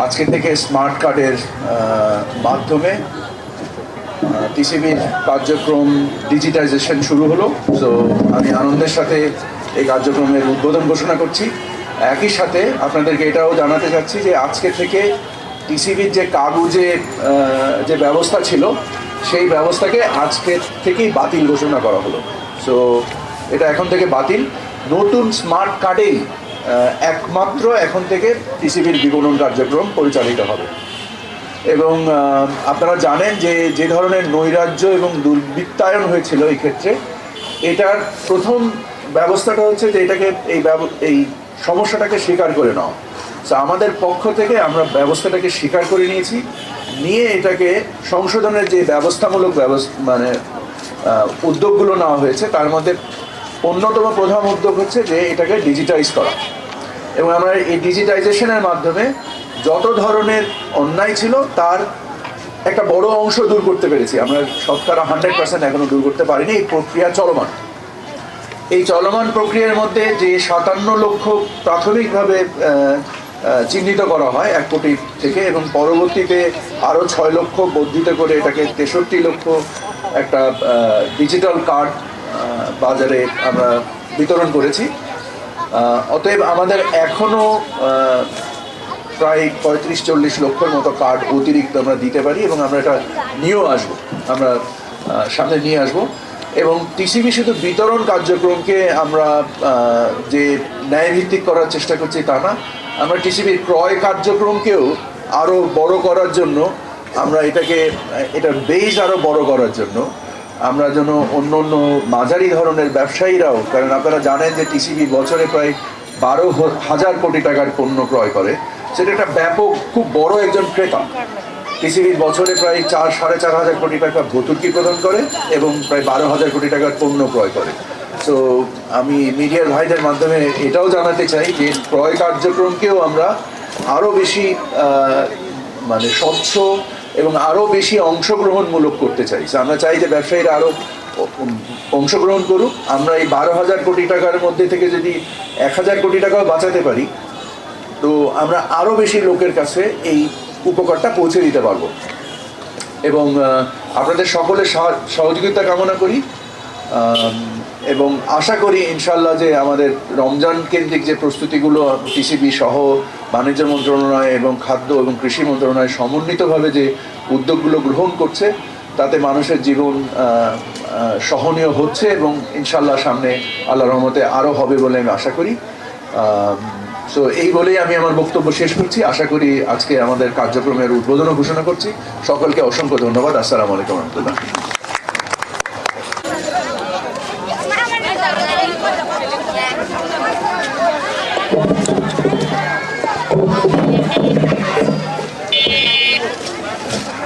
আজকে থেকে স্মার্ট কার্ডের মাধ্যমে টিসিবির কার্যক্রম ডিজিটাইজেশন শুরু হলো। সো আমি আনন্দের সাথে এই কার্যক্রমের উদ্বোধন ঘোষণা করছি। একই সাথে আপনাদেরকে এটাও জানাতে চাচ্ছি যে আজকে থেকে টিসিবির যে কাগজে যে ব্যবস্থা ছিল সেই ব্যবস্থাকে আজকে থেকেই বাতিল ঘোষণা করা হলো। সো এটা এখন থেকে বাতিল। নতুন স্মার্ট কার্ডেই একমাত্র এখন থেকে টিসিবির বিপণন কার্যক্রম পরিচালিত হবে। এবং আপনারা জানেন যে যে ধরনের নৈরাজ্য এবং দুর্বৃত্তায়ন হয়েছিল এই ক্ষেত্রে, এটার প্রথম ব্যবস্থাটা হচ্ছে যে এটাকে এই সমস্যাটাকে স্বীকার করে নেওয়া। তো আমাদের পক্ষ থেকে আমরা ব্যবস্থাটাকে স্বীকার করে নিয়েছি, নিয়ে এটাকে সংশোধনের যে ব্যবস্থামূলক উদ্যোগগুলো নেওয়া হয়েছে তার মধ্যে অন্যতম প্রধান উদ্যোগ হচ্ছে যে এটাকে ডিজিটাইজ করা। এবং আমরা এই ডিজিটাইজেশনের মাধ্যমে যত ধরনের অন্যায় ছিল তার একটা বড় অংশ দূর করতে পেরেছি। আমরা শতকরা 100% এখনো দূর করতে পারিনি। এই প্রক্রিয়া চলমান। এই চলমান প্রক্রিয়ার মধ্যে যে 57 লক্ষ প্রাথমিকভাবে চিহ্নিত করা হয় 1 কোটি থেকে, এবং পরবর্তীতে আরও 6 লক্ষ বর্ধিত করে এটাকে 63 লক্ষ একটা ডিজিটাল কার্ড বাজারে আমরা বিতরণ করেছি। অতএব আমাদের এখনও প্রায় 35-40 লক্ষর মতো কার্ড অতিরিক্ত আমরা দিতে পারি, এবং আমরা এটা নিয়েও আসবো, আমরা সামনে নিয়ে আসবো। এবং টিসিবি শুধু বিতরণ কার্যক্রমকে আমরা যে ন্যায়ভিত্তিক করার চেষ্টা করছি তা না, আমরা টিসিবির ক্রয় কার্যক্রমকেও আরও বড় করার জন্য, আমরা এটার বেস আরও বড় করার জন্য আমরা যেন অন্য মাঝারি ধরনের ব্যবসায়ীরাও, কারণ আপনারা জানেন যে টিসিবি বছরে প্রায় 12,000 কোটি টাকার পণ্য ক্রয় করে। সেটা একটা ব্যাপক, খুব বড় একজন ক্রেতা। টিসিবির বছরে প্রায় 4-4.5 কোটি টাকা ভর্তুকি প্রদান করে এবং প্রায় 12,000 কোটি টাকার পণ্য ক্রয় করে। তো আমি মিডিয়ার ভাইদের মাধ্যমে এটাও জানাতে চাই যে ক্রয় কার্যক্রমকেও আমরা আরও বেশি স্বচ্ছ এবং আরও বেশি অংশগ্রহণমূলক করতে চাই। আমরা চাই যে ব্যবসায়ীরা আরও অংশগ্রহণ করুক। আমরা এই 12,000 কোটি টাকার মধ্যে থেকে যদি 1,000 কোটি টাকাও বাঁচাতে পারি, তো আমরা আরও বেশি লোকের কাছে এই উপকারটা পৌঁছে দিতে পারবো। এবং আপনাদের সকলের সহযোগিতা কামনা করি, এবং আশা করি ইনশাল্লাহ যে আমাদের রমজান কেন্দ্রিক যে প্রস্তুতিগুলো টিসিবি সহ বাণিজ্য মন্ত্রণালয় এবং খাদ্য এবং কৃষি মন্ত্রণালয় সমন্বিতভাবে যে উদ্যোগগুলো গ্রহণ করছে, তাতে মানুষের জীবন সহনীয় হচ্ছে, এবং ইনশাল্লাহ সামনে আল্লাহর রহমতে আরও হবে বলে আমি আশা করি। সো এই বলেই আমি আমার বক্তব্য শেষ করছি। আশা করি আজকে আমাদের কার্যক্রমের উদ্বোধনও ঘোষণা করছি। সকলকে অসংখ্য ধন্যবাদ। আসসালামু আলাইকুম রহমতুল্লাহ।